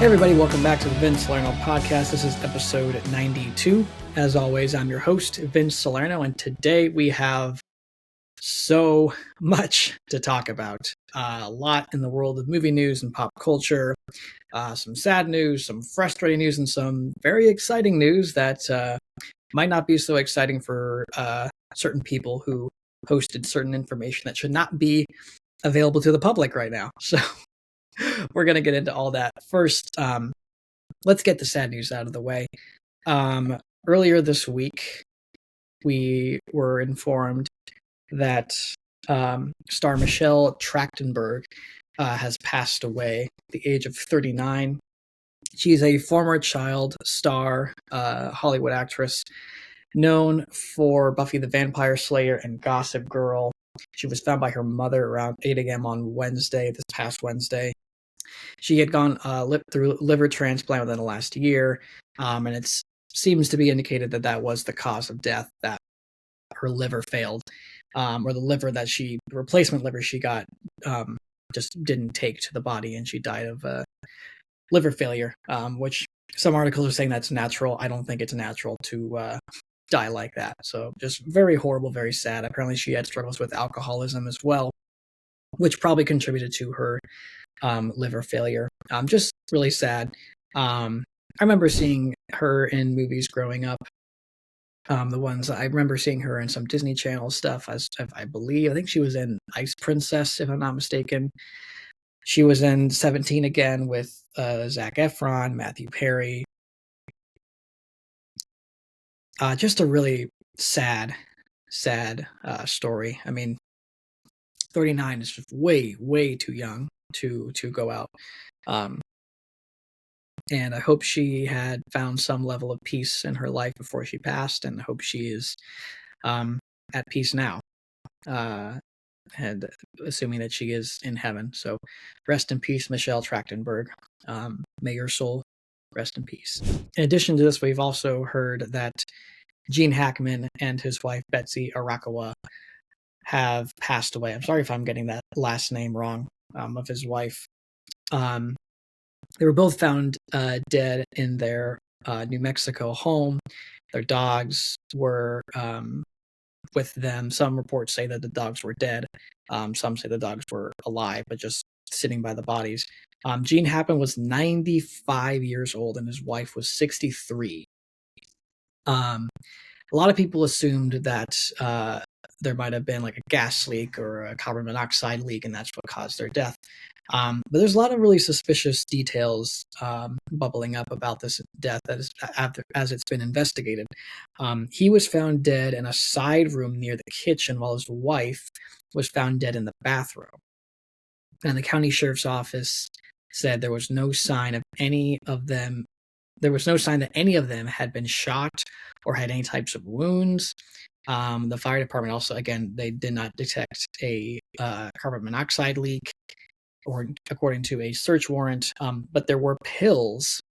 Hey everybody, welcome back to the Vince Salerno podcast. This is episode 92. As always, I'm your host, Vince Salerno, and today we have so much to talk about. A lot in the world of movie news and pop culture, some sad news, some frustrating news, and some very exciting news that might not be so exciting for certain people who posted certain information that should not be available to the public right now. So we're going to get into all that. First, let's get the sad news out of the way. Earlier this week, we were informed that star Michelle Trachtenberg has passed away at the age of 39. She's a former child star, Hollywood actress, known for Buffy the Vampire Slayer and Gossip Girl. She was found by her mother around 8 a.m. on this past Wednesday. She had gone through liver transplant within the last year, and it seems to be indicated that that was the cause of death, that her liver failed, or the replacement liver she got just didn't take to the body, and she died of liver failure, which some articles are saying that's natural. I don't think it's natural to die like that. So just very horrible, very sad. Apparently she had struggles with alcoholism as well, which probably contributed to her liver failure. Just really sad. I remember seeing her in movies growing up. I remember seeing her in some Disney Channel stuff, I think she was in Ice Princess, if I'm not mistaken. She was in 17 again with Zac Efron, Matthew Perry. Just a really sad story. I mean, 39 is just way, way too young to go out. And I hope she had found some level of peace in her life before she passed, and I hope she is at peace now, and assuming that she is in heaven. So rest in peace, Michelle Trachtenberg. May your soul rest in peace. In addition to this, we've also heard that Gene Hackman and his wife, Betsy Arakawa, have passed away. I'm sorry if I'm getting that last name wrong, of his wife. They were both found dead in their New Mexico home. Their dogs were with them. Some reports say that the dogs were dead. Some say the dogs were alive, but just sitting by the bodies. Gene Hackman was 95 years old, and his wife was 63. A lot of people assumed that there might have been like a gas leak or a carbon monoxide leak, and that's what caused their death. But there's a lot of really suspicious details bubbling up about this death as it's been investigated. He was found dead in a side room near the kitchen, while his wife was found dead in the bathroom. And the county sheriff's office said there was no sign of any of them. There was no sign that any of them had been shot or had any types of wounds. The fire department also, again, they did not detect a carbon monoxide leak, or according to a search warrant, but there were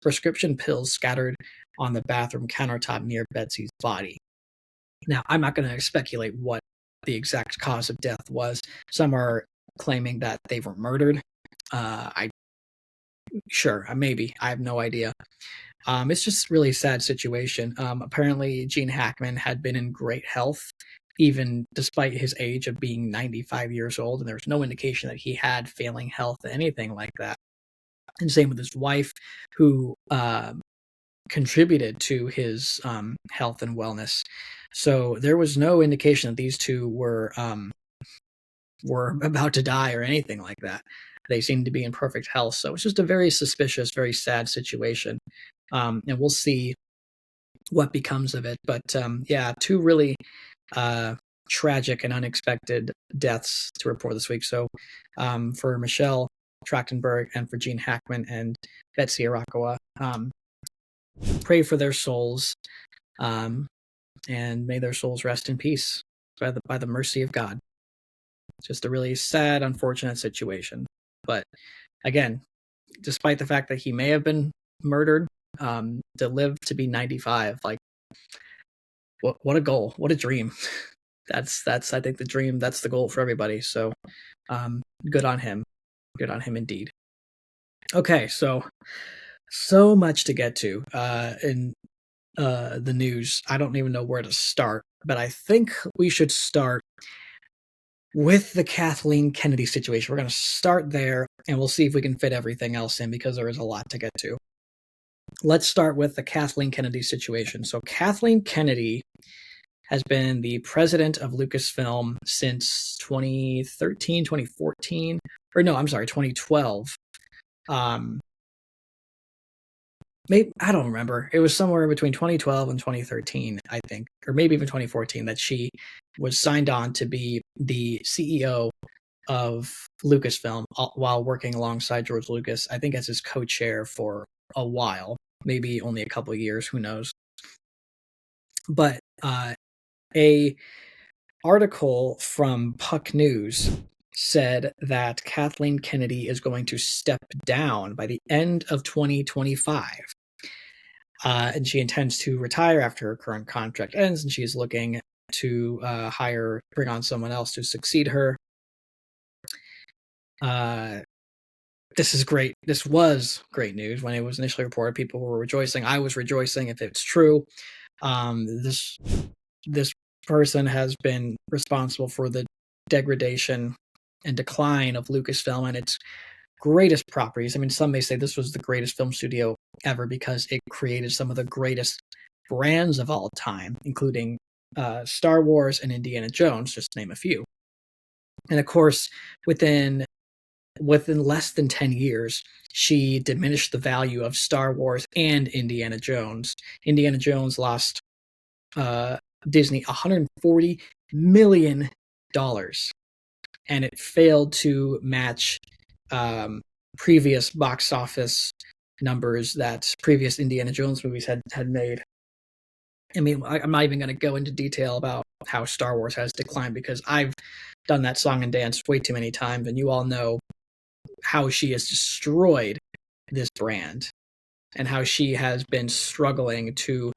prescription pills scattered on the bathroom countertop near Betsy's body. Now, I'm not going to speculate what the exact cause of death was. Some are claiming that they were murdered. Maybe. I have no idea. It's just really sad situation. Apparently, Gene Hackman had been in great health, even despite his age of being 95 years old, and there was no indication that he had failing health or anything like that. And same with his wife, who contributed to his health and wellness. So there was no indication that these two were about to die or anything like that. They seemed to be in perfect health. So it's just a very suspicious, very sad situation. And we'll see what becomes of it. But two really tragic and unexpected deaths to report this week. So for Michelle Trachtenberg and for Gene Hackman and Betsy Arakawa, pray for their souls, and may their souls rest in peace by the mercy of God. It's just a really sad, unfortunate situation. But again, despite the fact that he may have been murdered, to live to be 95, like what a goal, what a dream. That's I think the dream, that's the goal for everybody. So good on him indeed. Okay, so So much to get to in the news. I don't even know where to start, but I think we should start with the Kathleen Kennedy situation. We're going to start there, and we'll see if we can fit everything else in because there is a lot to get to. Let's start with the Kathleen Kennedy situation. So Kathleen Kennedy has been the president of Lucasfilm since 2013, 2014, or no, I'm sorry, 2012. Maybe, I don't remember. It was somewhere between 2012 and 2013, I think, or maybe even 2014, that she was signed on to be the CEO of Lucasfilm while working alongside George Lucas, I think as his co-chair for a while, maybe only a couple of years, who knows. But a article from Puck News said that Kathleen Kennedy is going to step down by the end of 2025. And she intends to retire after her current contract ends, and she's looking to bring on someone else to succeed her. This is great. This was great news when it was initially reported. People were rejoicing. I was rejoicing if it's true. This person has been responsible for the degradation and decline of Lucasfilm and its greatest properties. I mean, some may say this was the greatest film studio ever because it created some of the greatest brands of all time, including Star Wars and Indiana Jones, just to name a few. And of course, within less than 10 years, she diminished the value of Star Wars and Indiana Jones. Indiana Jones lost Disney $140 million, and it failed to match previous box office numbers that previous Indiana Jones movies had made. I mean, I'm not even going to go into detail about how Star Wars has declined because I've done that song and dance way too many times, and you all know how she has destroyed this brand and how she has been struggling to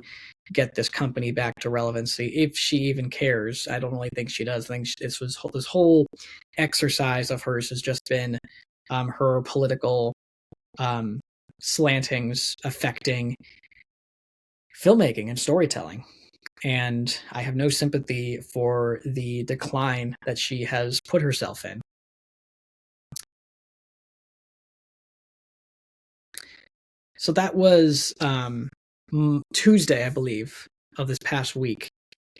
get this company back to relevancy, if she even cares. I don't really think she does. I think this whole exercise of hers has just been her political slantings affecting filmmaking and storytelling. And I have no sympathy for the decline that she has put herself in. So that was Tuesday, I believe, of this past week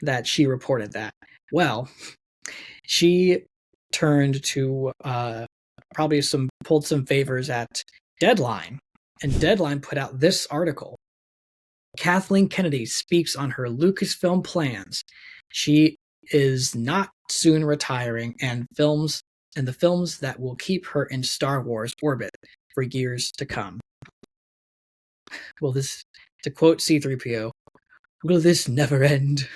that she reported that. Well, she turned to pulled some favors at Deadline, and Deadline put out this article. Kathleen Kennedy speaks on her Lucasfilm plans. She is not soon retiring, and the films that will keep her in Star Wars orbit for years to come. Will this, to quote C-3PO, will this never end?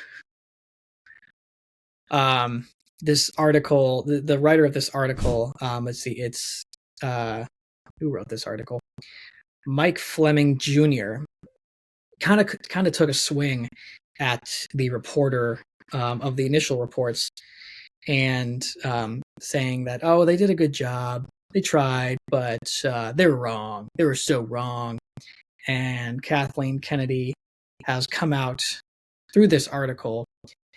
This article, the writer of this article, let's see, it's who wrote this article? Mike Fleming Jr. kind of took a swing at the reporter of the initial reports and saying that, oh, they did a good job, they tried, but they were wrong. They were so wrong. And Kathleen Kennedy has come out through this article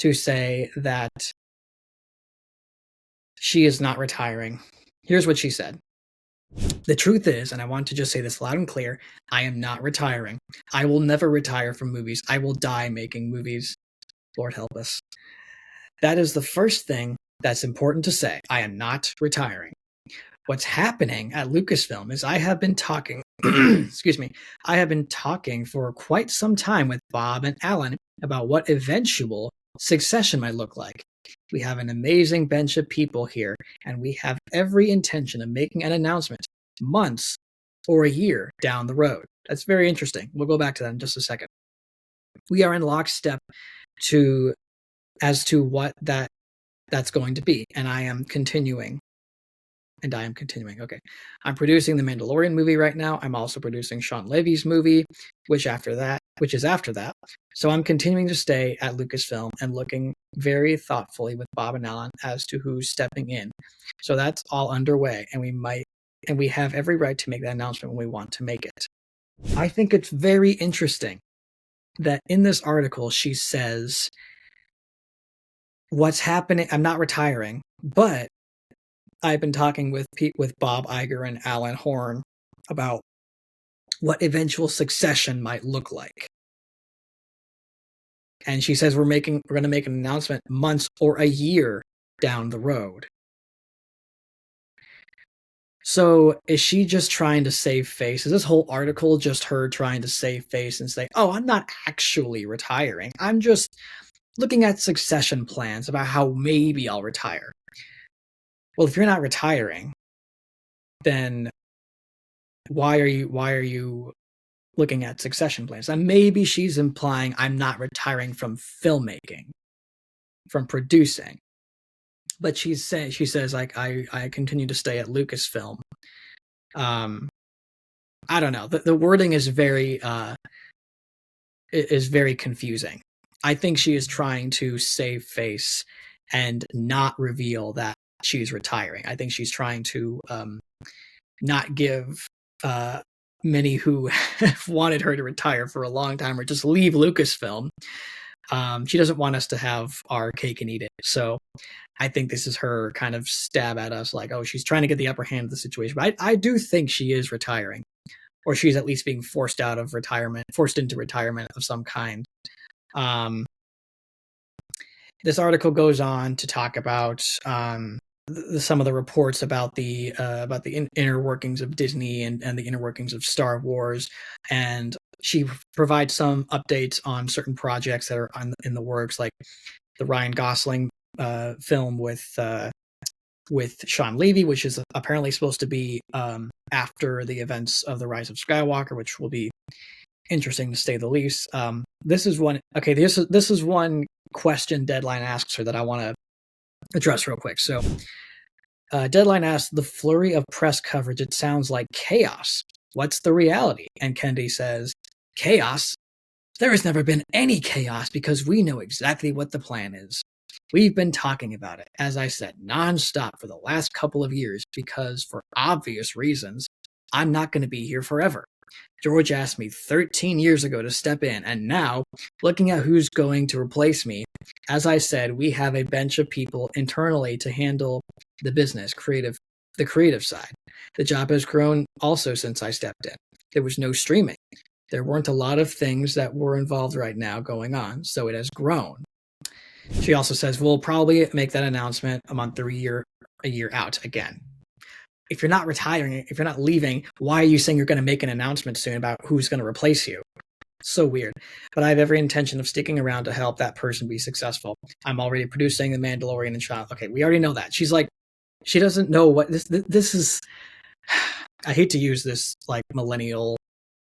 to say that she is not retiring. Here's what she said. The truth is, and I want to just say this loud and clear, I am not retiring. I will never retire from movies. I will die making movies. Lord help us. That is the first thing that's important to say. I am not retiring. What's happening at Lucasfilm is I have been talking, excuse me, I have been talking for quite some time with Bob and Alan about what eventual succession might look like. We have an amazing bench of people here, and we have every intention of making an announcement months or a year down the road. That's very interesting. We'll go back to that in just a second. We are in lockstep as to what that's going to be, and I am continuing. Okay. I'm producing the Mandalorian movie right now. I'm also producing Sean Levy's movie, which is after that. So I'm continuing to stay at Lucasfilm and looking very thoughtfully with Bob and Alan as to who's stepping in. So that's all underway, and we have every right to make that announcement when we want to make it. I think it's very interesting that in this article she says, what's happening, I'm not retiring, but I've been talking with Bob Iger and Alan Horn about what eventual succession might look like. And she says we're going to make an announcement months or a year down the road. So is she just trying to save face? Is this whole article just her trying to save face and say, oh, I'm not actually retiring. I'm just looking at succession plans about how maybe I'll retire. Well, if you're not retiring, then why are you looking at succession plans? And maybe she's implying I'm not retiring from filmmaking, from producing. But she says like I continue to stay at Lucasfilm. I don't know. The wording is very confusing. I think she is trying to save face and not reveal that she's retiring. I think she's trying to not give many who have wanted her to retire for a long time or just leave Lucasfilm. She doesn't want us to have our cake and eat it. So I think this is her kind of stab at us, like, oh, she's trying to get the upper hand of the situation. But I do think she is retiring, or she's at least being forced into retirement of some kind. This article goes on to talk about some of the reports about the inner workings of Disney and the inner workings of Star Wars, and she provides some updates on certain projects that are in the works, like the Ryan Gosling film with Sean Levy, which is apparently supposed to be after the events of The Rise of Skywalker, which will be interesting to say the least. This is one question Deadline asks her that I want to address real quick. So Deadline asks, the flurry of press coverage, it sounds like chaos. What's the reality? And Kennedy says, chaos? There has never been any chaos because we know exactly what the plan is. We've been talking about it, as I said, nonstop for the last couple of years because, for obvious reasons, I'm not going to be here forever. George asked me 13 years ago to step in, and now, looking at who's going to replace me, as I said, we have a bench of people internally to handle the business, the creative side. The job has grown also since I stepped in. There was no streaming. There weren't a lot of things that were involved right now going on, so it has grown. She also says, we'll probably make that announcement a month or a year out again. If you're not retiring, if you're not leaving, why are you saying you're going to make an announcement soon about who's going to replace you? So weird. But I have every intention of sticking around to help that person be successful. I'm already producing The Mandalorian and Child. Okay, we already know that. She's like, she doesn't know what this is. I hate to use this like millennial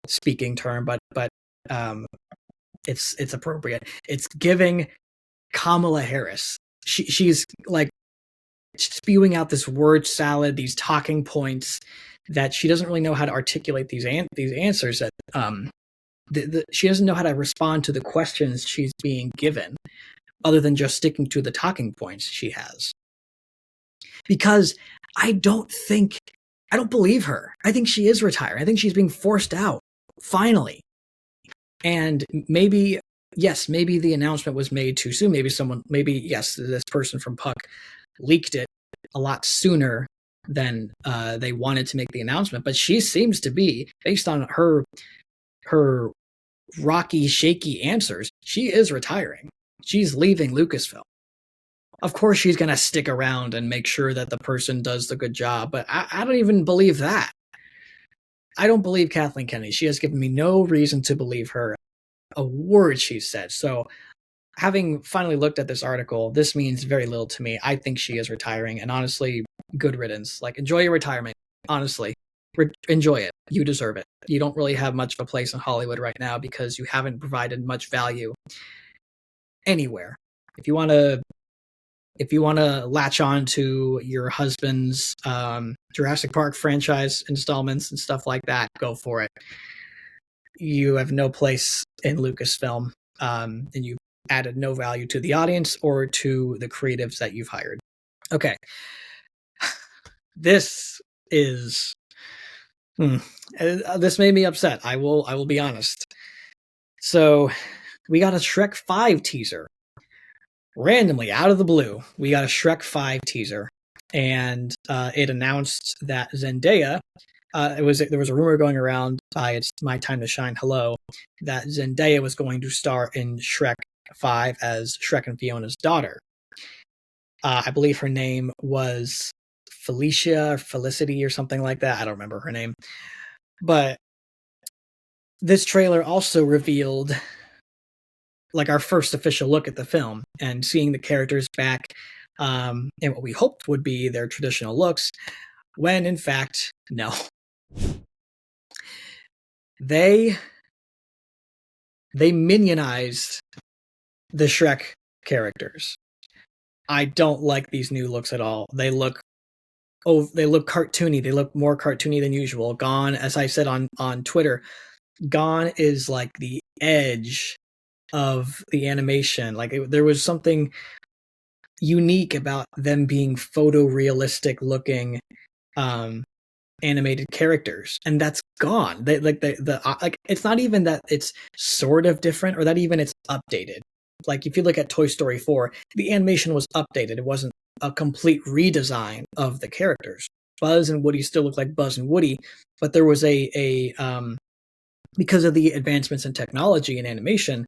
speaking term, but it's appropriate. It's giving Kamala Harris. She's like spewing out this word salad, these talking points that she doesn't really know how to articulate these answers. That she doesn't know how to respond to the questions she's being given, other than just sticking to the talking points she has. Because I don't believe her. I think she is retiring. I think she's being forced out finally. And maybe the announcement was made too soon. Maybe this person from Puck leaked it a lot sooner than they wanted to make the announcement. But she seems to be, based on her rocky, shaky answers, she is retiring. She's leaving Lucasfilm. Of course, she's going to stick around and make sure that the person does the good job. But I don't even believe that. I don't believe Kathleen Kennedy. She has given me no reason to believe her a word she said. So having finally looked at this article, this means very little to me. I think she is retiring, and honestly, good riddance. Like, enjoy your retirement. Honestly, enjoy it. You deserve it. You don't really have much of a place in Hollywood right now because you haven't provided much value anywhere. If you want to latch on to your husband's Jurassic Park franchise installments and stuff like that, go for it. You have no place in Lucasfilm, and you added no value to the audience or to the creatives that you've hired. Okay. This is This made me upset. I will be honest. So we got a Shrek 5 teaser. Randomly, out of the blue, we got a Shrek 5 teaser. And it announced that Zendaya, there was a rumor going around by It's My Time to Shine Hello, that Zendaya was going to star in Shrek 5 as Shrek and Fiona's daughter. I believe her name was Felicia or Felicity or something like that. I don't remember her name. But this trailer also revealed like our first official look at the film, and seeing the characters back in what we hoped would be their traditional looks, when in fact, no. They minionized the Shrek characters. I don't like these new looks at all. They look cartoony. They look more cartoony than usual. Gone, as I said on Twitter, Gone is like the edge of the animation. Like there was something unique about them being photorealistic looking animated characters, and that's gone. They like like it's not even that it's sort of different or that even it's updated. Like if you look at Toy Story 4, the animation was updated. It wasn't a complete redesign of the characters. Buzz and Woody still look like Buzz and Woody, but there was a because of the advancements in technology and animation,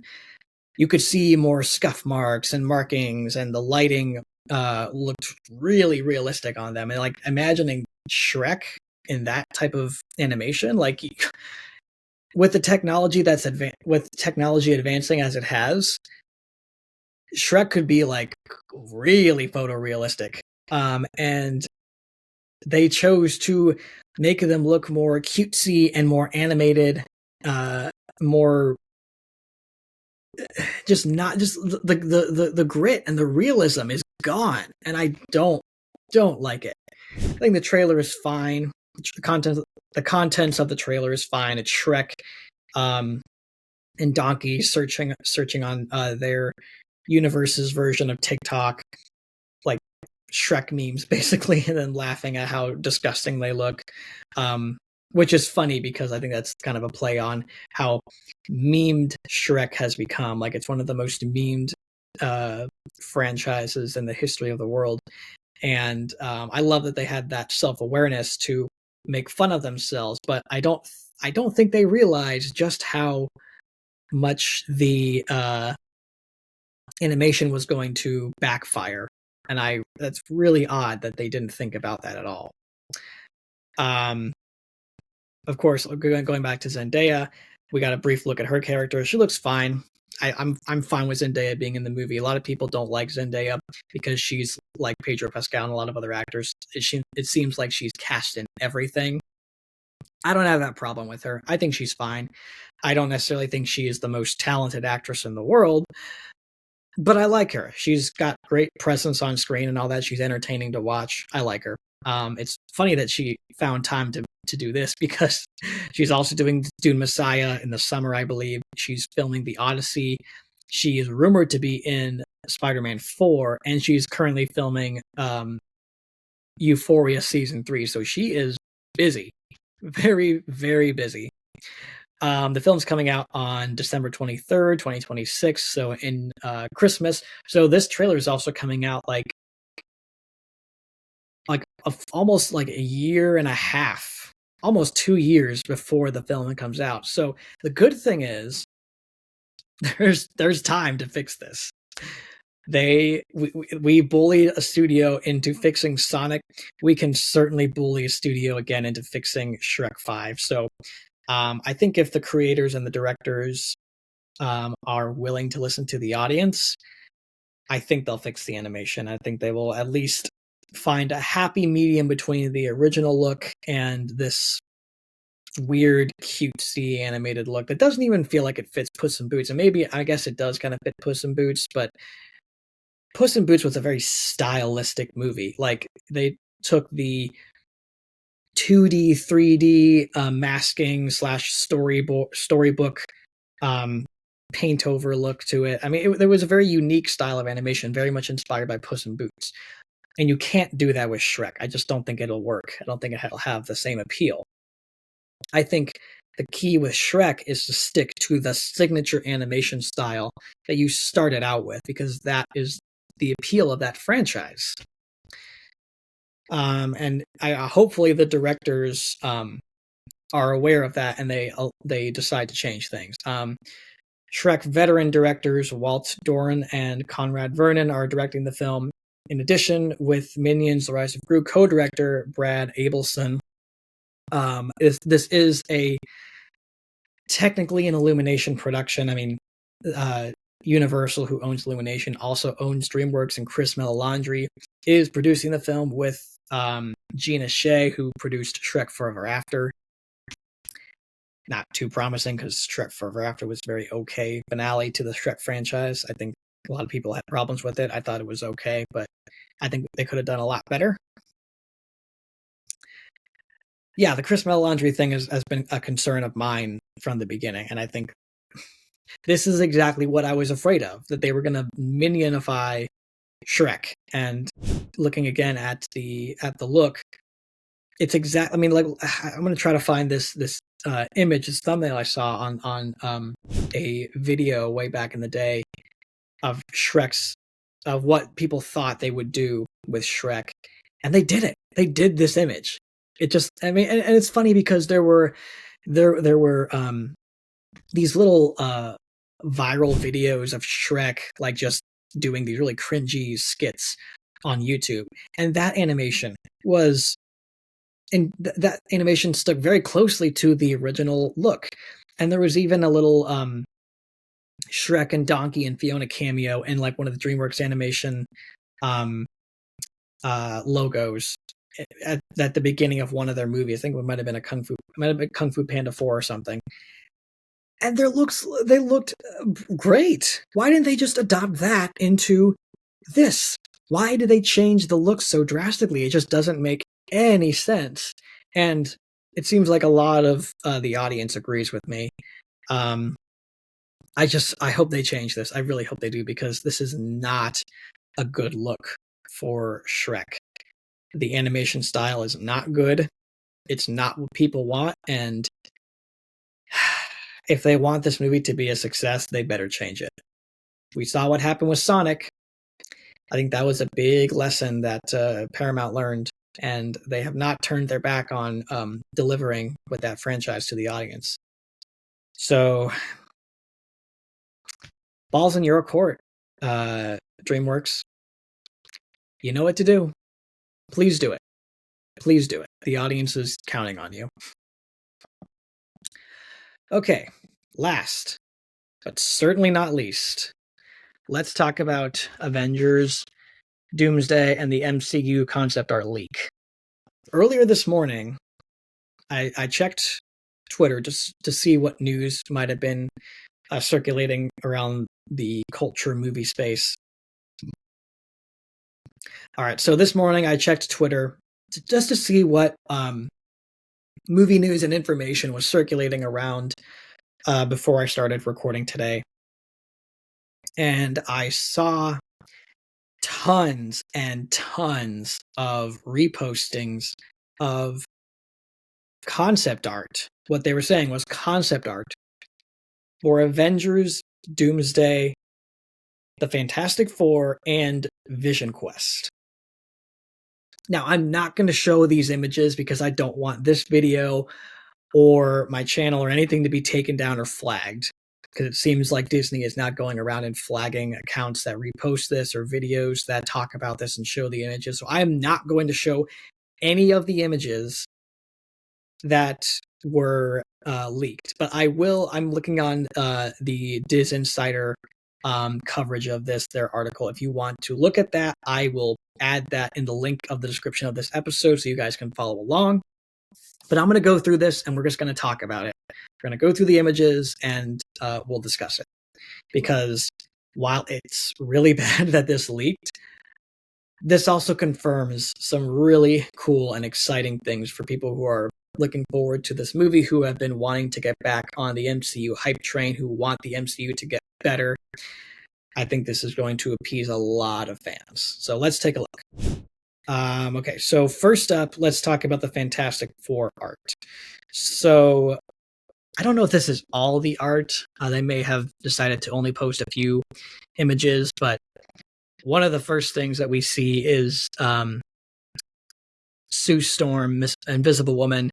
you could see more scuff marks and markings, and the lighting looked really realistic on them. And like imagining Shrek in that type of animation, like with the technology with technology advancing as it has, Shrek could be like really photorealistic. And they chose to make them look more cutesy and more animated, more just not just the grit and the realism is gone, and I don't like it. I think the trailer is fine. The contents of the trailer is fine. It's Shrek and Donkey searching on their universe's version of TikTok, like Shrek memes basically, and then laughing at how disgusting they look. Which is funny because I think that's kind of a play on how memed Shrek has become. Like it's one of the most memed franchises in the history of the world. And I love that they had that self-awareness to make fun of themselves, but I don't think they realize just how much the animation was going to backfire. And that's really odd that they didn't think about that at all. Of course, going back to Zendaya, we got a brief look at her character. She looks fine. I'm fine with Zendaya being in the movie. A lot of people don't like Zendaya because she's like Pedro Pascal and a lot of other actors. It seems like she's cast in everything. I don't have that problem with her. I think she's fine. I don't necessarily think she is the most talented actress in the world, but I like her. She's got great presence on screen and all that. She's entertaining to watch. I like her. It's funny that she found time to do this because she's also doing Dune Messiah in the summer, I believe. She's filming The Odyssey. She is rumored to be in Spider-Man 4, and she's currently filming Euphoria Season 3. So she is busy. Very, very busy. The film's coming out on December 23rd, 2026, so in Christmas. So this trailer is also coming out like almost like a year and a half, almost 2 years before the film comes out. So the good thing is there's time to fix this. We bullied a studio into fixing Sonic. We can certainly bully a studio again into fixing Shrek 5. So I think if the creators and the directors are willing to listen to the audience, I think they'll fix the animation. I think they will at least find a happy medium between the original look and this weird, cutesy animated look that doesn't even feel like it fits Puss in Boots. And maybe, I guess it does kind of fit Puss in Boots, but Puss in Boots was a very stylistic movie. Like, they took the 2D, 3D masking / storybook paint over look to it. I mean, there was a very unique style of animation, very much inspired by Puss in Boots. And you can't do that with Shrek. I just don't think it'll work. I don't think it'll have the same appeal. I think the key with Shrek is to stick to the signature animation style that you started out with, because that is the appeal of that franchise. And hopefully the directors are aware of that, and they decide to change things. Shrek veteran directors Walt Doran and Conrad Vernon are directing the film. In addition, with Minions: The Rise of Gru co-director Brad Abelson. This is technically an Illumination production. I mean, Universal, who owns Illumination, also owns DreamWorks, and Chris Meledandri is producing the film with Gina Shea, who produced Shrek Forever After. Not too promising, because Shrek Forever After was very okay finale to the Shrek franchise. I think a lot of people had problems with it. I thought it was okay, but I think they could have done a lot better. Yeah, the Chris Meledandri thing has been a concern of mine from the beginning, and I think this is exactly what I was afraid of, that they were going to minionify Shrek. And looking again at the look, it's exactly. I mean, like, I'm going to try to find this image, this thumbnail I saw on a video way back in the day of what people thought they would do with Shrek, and they did it. They did this image. It just, I mean, and it's funny because there were these little viral videos of Shrek, like, just doing these really cringy skits on YouTube, and that animation was. And that animation stuck very closely to the original look. And there was even a little Shrek and Donkey and Fiona cameo in, like, one of the DreamWorks animation logos at the beginning of one of their movies. I think it might have been Kung Fu Panda 4 or something. And they looked great. Why didn't they just adopt that into this? Why did they change the look so drastically? It just doesn't make any sense. And it seems like a lot of the audience agrees with me. I hope they change this. I really hope they do, because this is not a good look for Shrek. The animation style is not good. It's not what people want, and if they want this movie to be a success, they better change it. We saw what happened with Sonic. I think that was a big lesson that Paramount learned, and they have not turned their back on delivering with that franchise to the audience. So, ball's in your court, DreamWorks. You know what to do. Please do it. Please do it. The audience is counting on you. Okay, last, but certainly not least, let's talk about Avengers, Doomsday, and the MCU concept art leak. Earlier this morning, I checked Twitter just to see what news might have been circulating around the culture movie space. All right, so this morning I checked Twitter just to see what movie news and information was circulating around before I started recording today. And I saw tons and tons of repostings of concept art. What they were saying was concept art for Avengers, Doomsday, the Fantastic Four, and Vision Quest. Now, I'm not going to show these images because I don't want this video or my channel or anything to be taken down or flagged, because it seems like Disney is not going around and flagging accounts that repost this or videos that talk about this and show the images. So I am not going to show any of the images that were leaked, but I will. I'm looking on the Diz Insider coverage of this, their article. If you want to look at that, I will add that in the link of the description of this episode so you guys can follow along. But I'm going to go through this and we're just going to talk about it. We're going to go through the images and we'll discuss it. Because while it's really bad that this leaked, this also confirms some really cool and exciting things for people who are looking forward to this movie, who have been wanting to get back on the MCU hype train, who want the MCU to get better. I think this is going to appease a lot of fans. So let's take a look. Okay, so first up, let's talk about the Fantastic Four art. So I don't know if this is all the art. They may have decided to only post a few images, but one of the first things that we see is Sue Storm, Invisible Woman,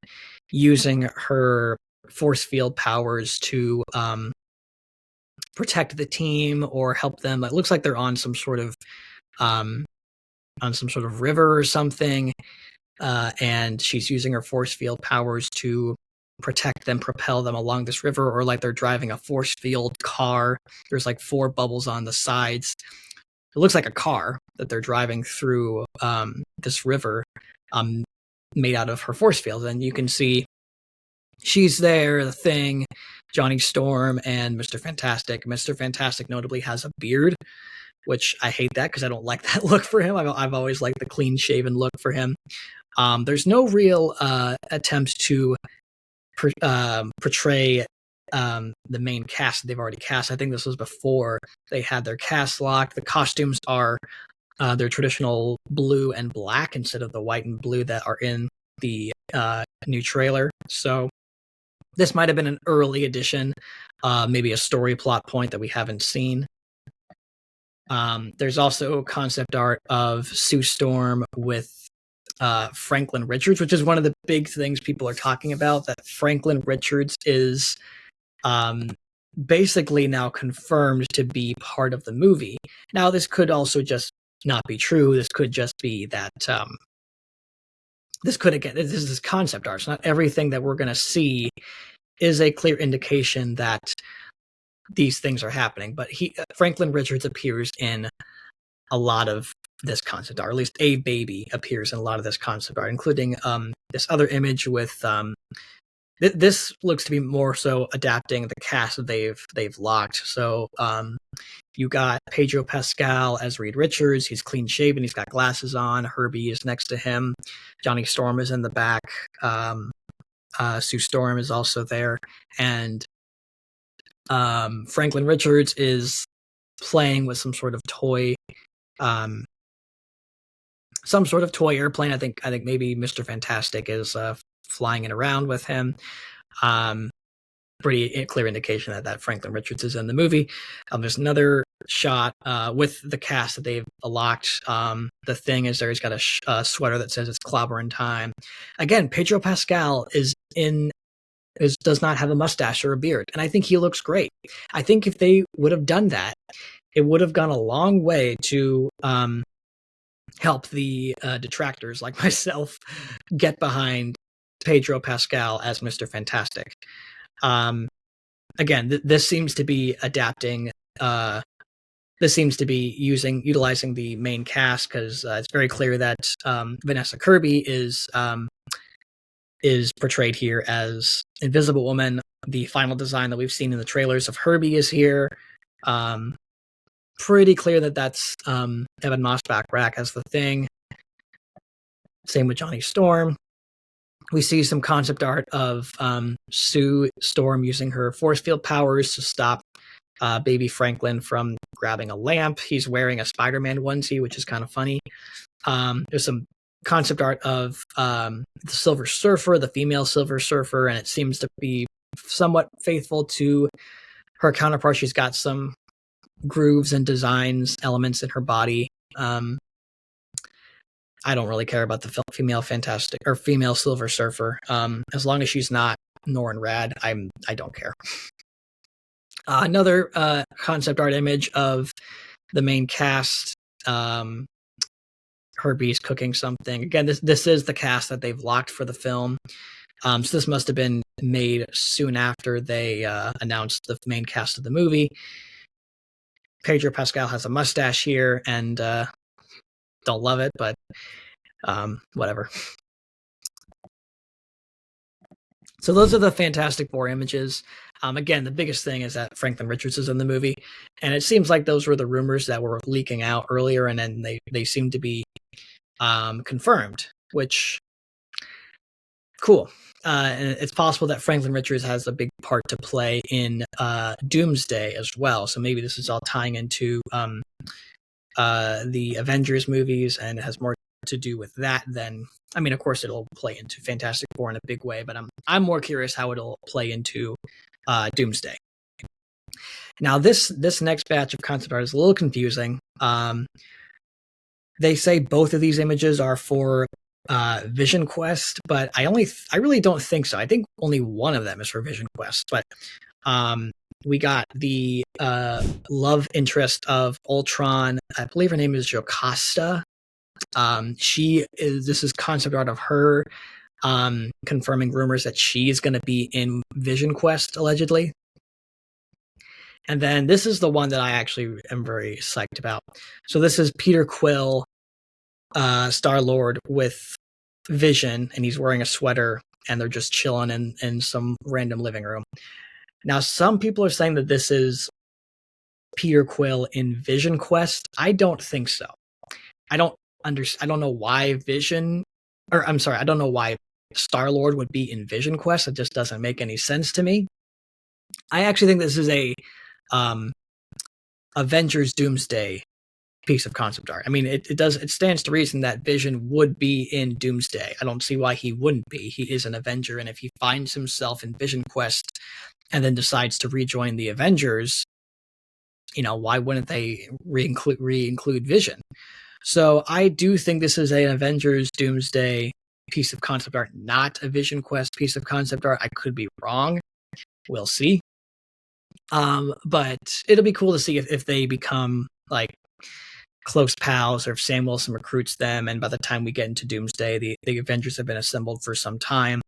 using her force field powers to protect the team or help them. It looks like they're um, on some sort of river or something, and she's using her force field powers to protect them, propel them along this river, or like they're driving a force field car. There's like 4 bubbles on the sides. It looks like a car that they're driving through this river, made out of her force field. And you can see she's there, the Thing, Johnny Storm, and Mr. Fantastic. Mr. Fantastic notably has a beard, which I hate that because I don't like that look for him. I've always liked the clean-shaven look for him. There's no real attempt to portray the main cast that they've already cast. I think this was before they had their cast locked. The costumes are their traditional blue and black instead of the white and blue that are in the new trailer. So this might have been an early addition, maybe a story plot point that we haven't seen. There's also concept art of Sue Storm with Franklin Richards, which is one of the big things people are talking about, that Franklin Richards is basically now confirmed to be part of the movie. Now, this could also just not be true. This could just be that this is concept art. So not everything that we're going to see is a clear indication that these things are happening. But Franklin Richards appears in a lot of this concept art, or at least a baby appears in a lot of this concept art, including this other image with this looks to be more so adapting the cast that they've locked. So you got Pedro Pascal as Reed Richards. He's clean shaven. He's got glasses on. Herbie is next to him. Johnny Storm is in the back. Sue Storm is also there, and Franklin Richards is playing with some sort of toy airplane. I think maybe Mr. Fantastic is flying it around with him. Pretty clear indication that Franklin Richards is in the movie. There's another shot with the cast that they've locked. The Thing is there. He's got a sweater that says it's clobbering time. Again, Pedro Pascal does not have a mustache or a beard, and I think he looks great. I think if they would have done that, it would have gone a long way to help the detractors like myself get behind Pedro Pascal as Mr. Fantastic. Again, this seems to be adapting. This seems to be utilizing the main cast, because it's very clear that Vanessa Kirby is portrayed here as Invisible Woman. The final design that we've seen in the trailers of Herbie is here. Pretty clear that that's Evan Mossbach-Rack as the Thing. Same with Johnny Storm. We see some concept art of Sue Storm using her force field powers to stop baby Franklin from grabbing a lamp. He's wearing a Spider-Man onesie, which is kind of funny. There's some concept art of the Silver Surfer, the female Silver Surfer, and it seems to be somewhat faithful to her counterpart. She's got some grooves and designs elements in her body. I don't really care about the female Fantastic or female Silver Surfer. As long as she's not Norrin Rad, I don't care. Another concept art image of the main cast. Herbie's cooking something. Again, this is the cast that they've locked for the film. So this must have been made soon after they announced the main cast of the movie. Pedro Pascal has a mustache here, and don't love it, but whatever. So those are the Fantastic Four images. Again, the biggest thing is that Franklin Richards is in the movie, and it seems like those were the rumors that were leaking out earlier, and then they seem to be confirmed, which cool. And it's possible that Franklin Richards has a big part to play in Doomsday as well. So maybe this is all tying into the Avengers movies, and it has more to do with that than, I mean, of course it'll play into Fantastic Four in a big way, but I'm more curious how it'll play into Doomsday. Now this next batch of concept art is a little confusing. They say both of these images are for Vision Quest, but I really don't think so. I think only one of them is for Vision Quest. But we got the love interest of Ultron. I believe her name is Jocasta. This is concept art of her, confirming rumors that she is going to be in Vision Quest allegedly. And then this is the one that I actually am very psyched about. So this is Peter Quill, Star-Lord with Vision, and he's wearing a sweater, and they're just chilling in some random living room. Now, some people are saying that this is Peter Quill in Vision Quest. I don't think so. I don't know why I don't know why Star-Lord would be in Vision Quest. It just doesn't make any sense to me. I actually think this is a Avengers Doomsday piece of concept art. I mean, it stands to reason that Vision would be in Doomsday. I don't see why he wouldn't be. He is an Avenger, and if he finds himself in Vision Quest and then decides to rejoin the Avengers, why wouldn't they re-include Vision? So I do think this is an Avengers Doomsday piece of concept art, not a Vision Quest piece of concept art. I could be wrong. We'll see. But it'll be cool to see if they become like close pals, or if Sam Wilson recruits them, and by the time we get into Doomsday, the Avengers have been assembled for some time,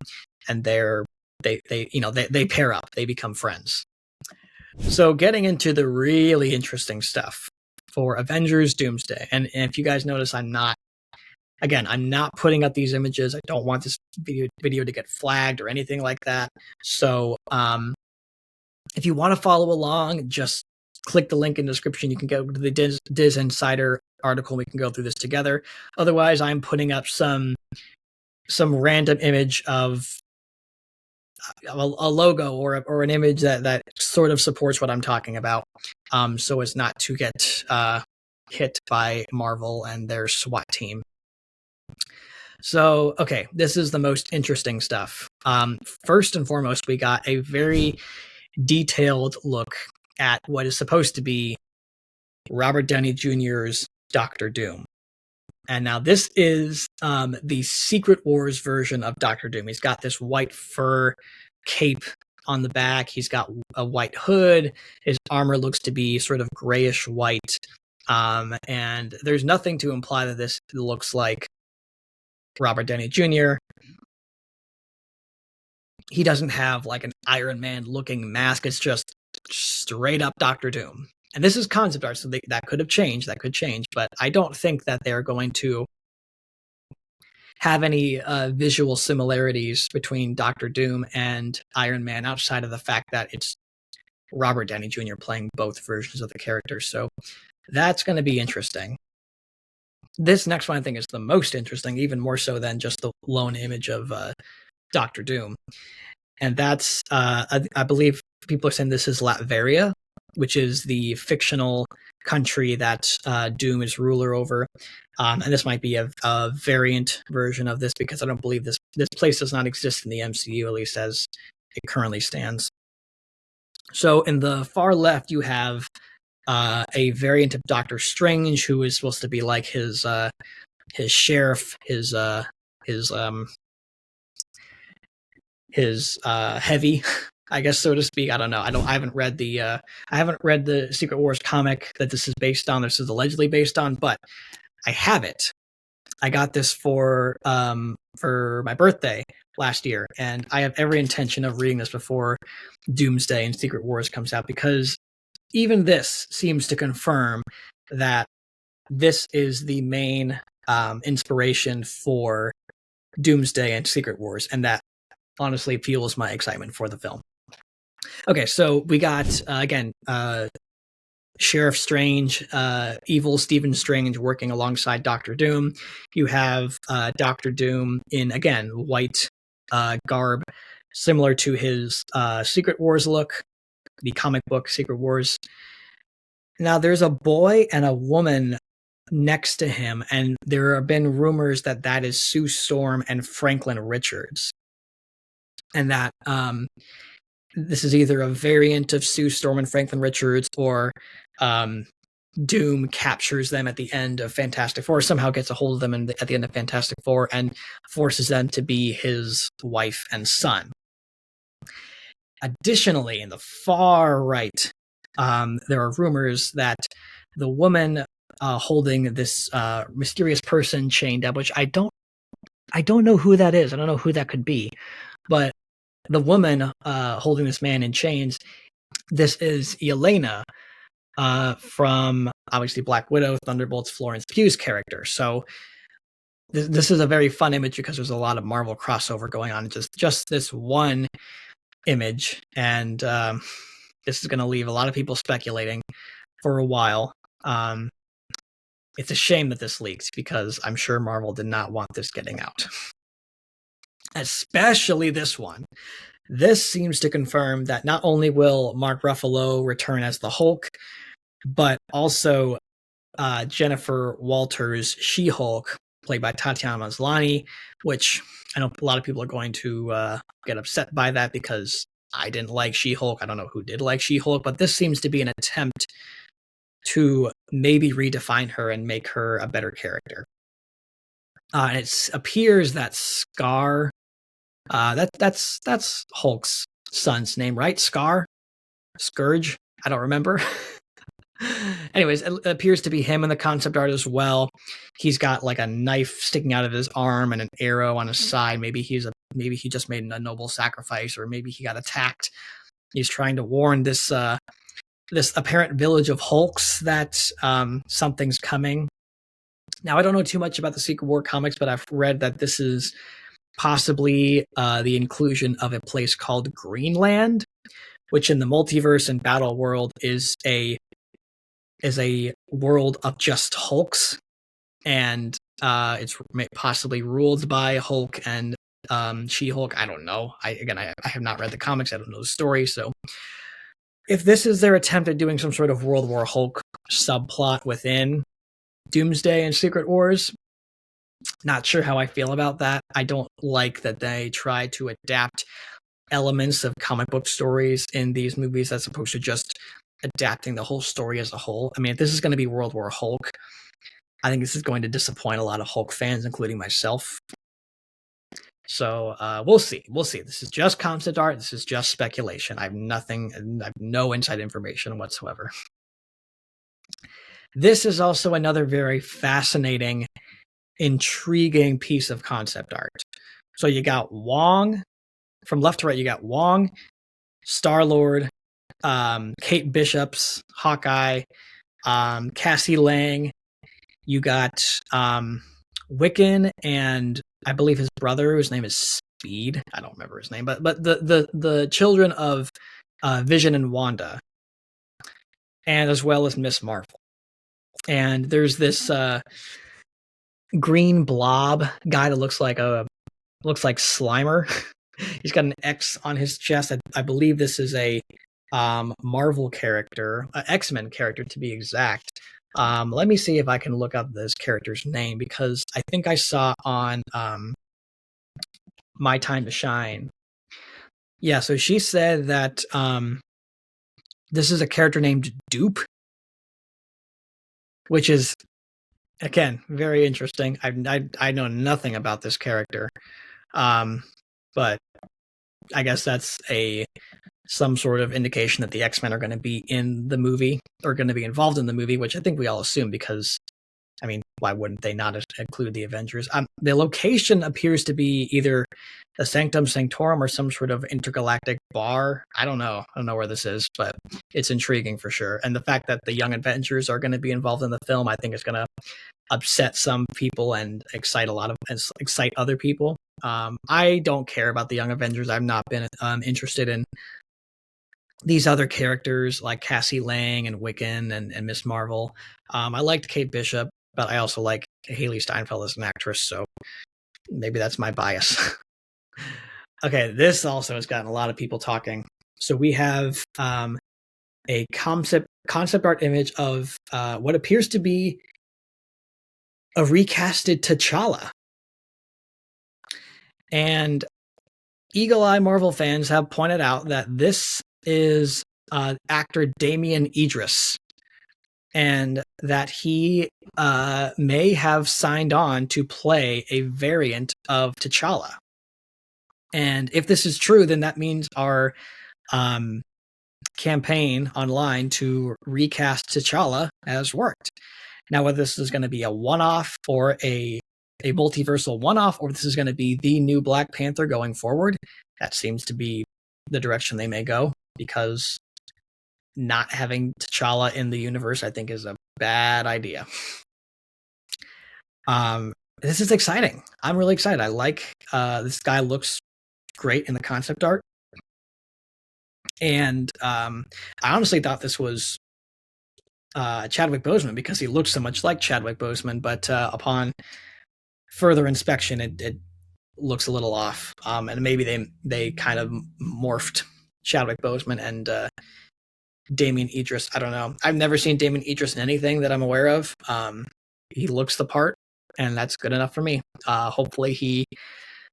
and they pair up, they become friends. So getting into the really interesting stuff for Avengers Doomsday, and if you guys notice, I'm not putting up these images. I don't want this video to get flagged or anything like that. So if you want to follow along, just click the link in the description. You can go to the Diz Insider article. We can go through this together. Otherwise, I'm putting up some random image of a logo or an image that sort of supports what I'm talking about, so as not to get hit by Marvel and their SWAT team. So, okay, this is the most interesting stuff. First and foremost, we got a very detailed look at what is supposed to be Robert Downey Jr.'s Doctor Doom. And now this is the Secret Wars version of Doctor Doom. He's got this white fur cape on the back. He's got a white hood. His armor looks to be sort of grayish white. And there's nothing to imply that this looks like Robert Downey Jr. He doesn't have like an Iron Man looking mask. It's just straight up Doctor Doom. And this is concept art, so that could have changed. That could change, but I don't think that they're going to have any visual similarities between Doctor Doom and Iron Man outside of the fact that it's Robert Downey Jr. playing both versions of the character. So that's going to be interesting. This next one I think is the most interesting, even more so than just the lone image of Doctor Doom. And that's, I believe people are saying this is Latveria, which is the fictional country that Doom is ruler over. And this might be a variant version of this, because I don't believe this place does not exist in the MCU, at least as it currently stands. So in the far left, you have a variant of Doctor Strange, who is supposed to be like his sheriff, his heavy, I guess, so to speak. I don't know. I haven't read the Secret Wars comic that this is based on. This is allegedly based on, but I have it. I got this for my birthday last year, and I have every intention of reading this before Doomsday and Secret Wars comes out, because even this seems to confirm that this is the main inspiration for Doomsday and Secret Wars, and that honestly fuels my excitement for the film. Okay, so we got, again, Sheriff Strange, evil Stephen Strange working alongside Doctor Doom. You have Doctor Doom in, again, white garb, similar to his Secret Wars look, the comic book Secret Wars. Now, there's a boy and a woman next to him, and there have been rumors that that is Sue Storm and Franklin Richards, and that this is either a variant of Sue Storm and Franklin Richards, or Doom captures them at the end of Fantastic Four, somehow gets a hold of them at the end of Fantastic Four and forces them to be his wife and son. Additionally, in the far right, there are rumors that the woman holding this mysterious person chained up, which I don't know who that is. I don't know who that could be, but the woman holding this man in chains, this is Yelena from obviously Black Widow, Thunderbolt's Florence Pugh's character. So this is a very fun image because there's a lot of Marvel crossover going on. Just this one image, and this is going to leave a lot of people speculating for a while. It's a shame that this leaks because I'm sure Marvel did not want this getting out. Especially this one. This seems to confirm that not only will Mark Ruffalo return as the Hulk, but also Jennifer Walters' She-Hulk, played by Tatiana Maslany, which I know a lot of people are going to get upset by that because I didn't like She-Hulk. I don't know who did like She-Hulk, but this seems to be an attempt to maybe redefine her and make her a better character. And it appears that Scar, that's Hulk's son's name, right? Scar? Scourge? I don't remember. Anyways, it appears to be him in the concept art as well. He's got like a knife sticking out of his arm and an arrow on his side. Maybe he just made a noble sacrifice, or maybe he got attacked. He's trying to warn this apparent village of Hulks that something's coming. Now, I don't know too much about the Secret War comics, but I've read that this is possibly the inclusion of a place called Greenland, which in the multiverse and battle world is a world of just Hulks, and it's possibly ruled by Hulk and She-Hulk. I don't know. I have not read the comics. I don't know the story. So if this is their attempt at doing some sort of World War Hulk subplot within Doomsday and Secret Wars, not sure how I feel about that. I don't like that they try to adapt elements of comic book stories in these movies as opposed to just adapting the whole story as a whole. I mean, if this is going to be World War Hulk, I think this is going to disappoint a lot of Hulk fans, including myself. So we'll see. This is just concept art. This is just speculation. I have no inside information whatsoever. This is also another very fascinating, intriguing piece of concept art. So you got Wong, from left to right, you got Wong, Star-Lord, Kate Bishop's Hawkeye, Cassie Lang. You got Wiccan and I believe his brother, whose name is Speed. I don't remember his name, but the children of Vision and Wanda, and as well as Miss Marvel. And there's this green blob guy that looks like Slimer. He's got an X on his chest. I believe this is a Marvel character, X-Men character to be exact. Let me see if I can look up this character's name, because I think I saw on My Time to Shine. Yeah, so she said that this is a character named Dupe, which is, again, very interesting. I know nothing about this character, but I guess that's some sort of indication that the X-Men are going to be in the movie, or going to be involved in the movie, which I think we all assume, because, I mean, why wouldn't they not include the Avengers? The location appears to be either the Sanctum Sanctorum or some sort of intergalactic bar. I don't know where this is, but it's intriguing for sure. And the fact that the Young Avengers are going to be involved in the film, I think is going to upset some people and excite other people. I don't care about the Young Avengers. I've not been interested in these other characters like Cassie Lang and Wiccan and Miss Marvel. I liked Kate Bishop, but I also like Haley Steinfeld as an actress, so maybe that's my bias. Okay, this also has gotten a lot of people talking. So we have a concept art image of what appears to be a recasted T'Challa. And Eagle Eye Marvel fans have pointed out that this is actor Damian Idris, and that he may have signed on to play a variant of T'Challa. And if this is true, then that means our campaign online to recast T'Challa has worked. Now, whether this is going to be a one-off or a multiversal one-off, or this is going to be the new Black Panther going forward, that seems to be the direction they may go, because not having T'Challa in the universe, I think, is a bad idea. This is exciting. I'm really excited. I like this guy looks great in the concept art. And I honestly thought this was Chadwick Boseman, because he looks so much like Chadwick Boseman, but upon further inspection, it looks a little off. And maybe they kind of morphed Chadwick Boseman and Damian Idris. I don't know. I've never seen Damian Idris in anything that I'm aware of. He looks the part, and that's good enough for me. Hopefully he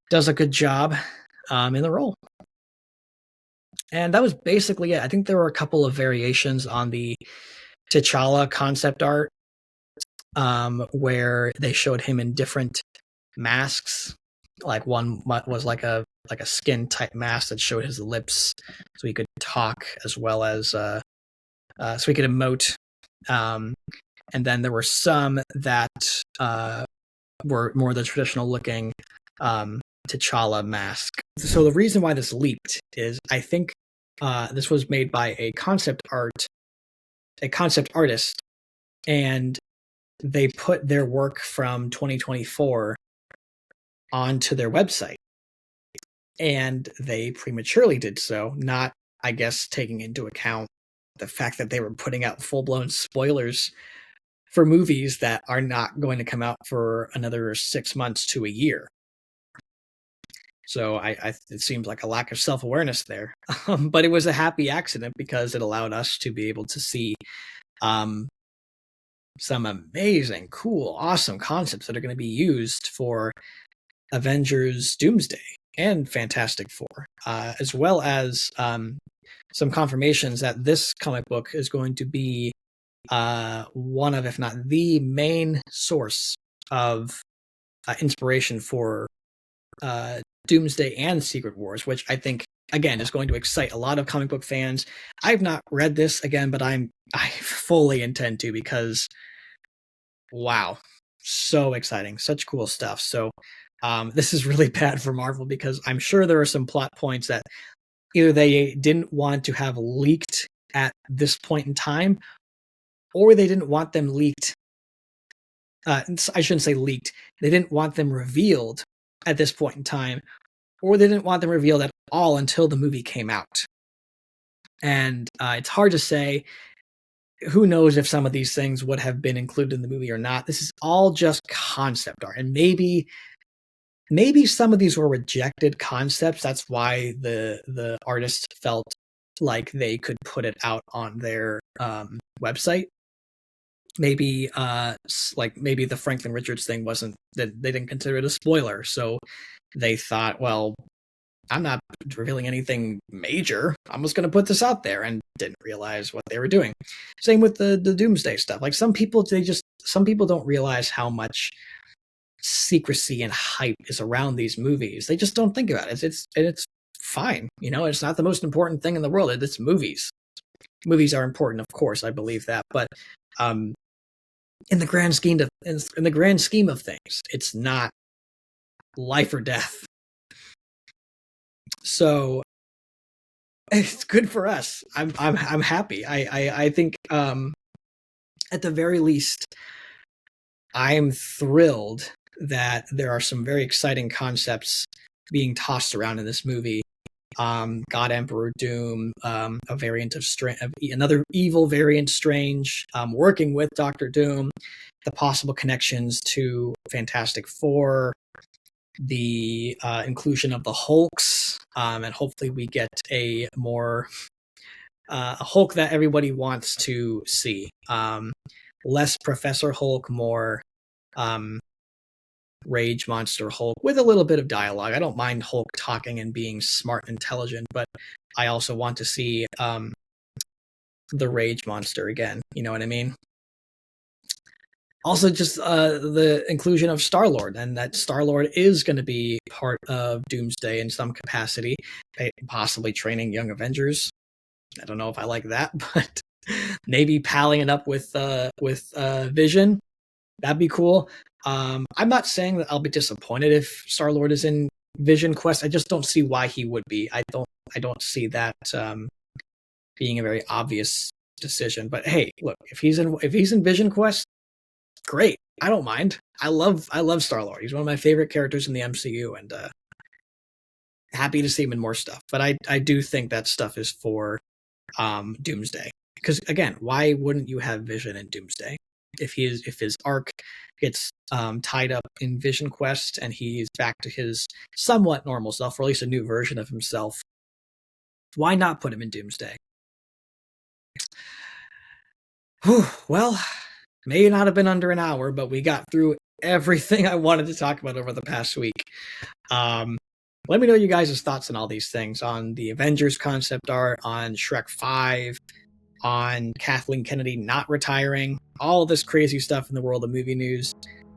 does a good job in the role. And that was basically it. I think there were a couple of variations on the T'Challa concept art, where they showed him in different masks. Like one was like a skin type mask that showed his lips, so he could talk, as well as so he could emote. And then there were some that were more the traditional looking T'Challa mask. So the reason why this leaked is, I think this was made by a concept artist, and they put their work from 2024 onto their website, and they prematurely did so, not, I guess, taking into account the fact that they were putting out full-blown spoilers for movies that are not going to come out for another 6 months to a year. So it seems like a lack of self-awareness there. But it was a happy accident, because it allowed us to be able to see some amazing, cool, awesome concepts that are going to be used for Avengers Doomsday and Fantastic Four, as well as some confirmations that this comic book is going to be one of, if not the main source of inspiration for Doomsday and Secret Wars, which I think, again, is going to excite a lot of comic book fans. I've not read this, again, but I fully intend to, because wow, so exciting, such cool stuff. So this is really bad for Marvel, because I'm sure there are some plot points that either they didn't want to have leaked at this point in time, or they didn't want them leaked. I shouldn't say leaked. They didn't want them revealed at this point in time, or they didn't want them revealed at all until the movie came out. And it's hard to say. Who knows if some of these things would have been included in the movie or not. This is all just concept art, and maybe some of these were rejected concepts. That's why the artist felt like they could put it out on their website. Maybe maybe the Franklin Richards thing wasn't, that they didn't consider it a spoiler, so they thought, well, I'm not revealing anything major, I'm just going to put this out there, and didn't realize what they were doing. Same with the Doomsday stuff. Like, some people don't realize how much secrecy and hype is around these movies. They just don't think about it. It's fine, it's not the most important thing in the world. It's movies. Movies are important, of course, I believe that, but in the grand scheme of things, it's not life or death. So it's good for us. I'm happy. I think at the very least, I'm thrilled that there are some very exciting concepts being tossed around in this movie. God Emperor Doom, a variant of another evil variant Strange, working with Doctor Doom, the possible connections to Fantastic Four, the inclusion of the Hulks, and hopefully we get a more a Hulk that everybody wants to see. Less Professor Hulk, more rage monster Hulk with a little bit of dialogue. I don't mind Hulk talking and being smart and intelligent, but I also want to see the rage monster again. You know what I mean? Also, just the inclusion of Star-Lord, and that Star-Lord is going to be part of Doomsday in some capacity, possibly training young Avengers. I don't know if I like that, but maybe palling it up with Vision. That'd be cool. I'm not saying that I'll be disappointed if Star-Lord is in Vision Quest. I just don't see why he would be. I don't see that being a very obvious decision. But hey, look, if he's in Vision Quest, great. I don't mind. I love Star-Lord. He's one of my favorite characters in the MCU, and happy to see him in more stuff. But I do think that stuff is for Doomsday. Because again, why wouldn't you have Vision in Doomsday? If his arc gets tied up in Vision Quest and he's back to his somewhat normal self, or at least a new version of himself, why not put him in Doomsday? Whew, well, may not have been under an hour, but we got through everything I wanted to talk about over the past week. Let me know you guys' thoughts on all these things, on the Avengers concept art, on Shrek 5, on Kathleen Kennedy not retiring, all this crazy stuff in the world of movie news.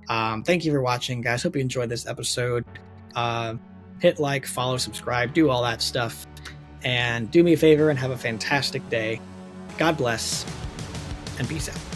Thank you for watching, guys. Hope you enjoyed this episode. Hit like, follow, subscribe, do all that stuff. And do me a favor and have a fantastic day. God bless, and peace out.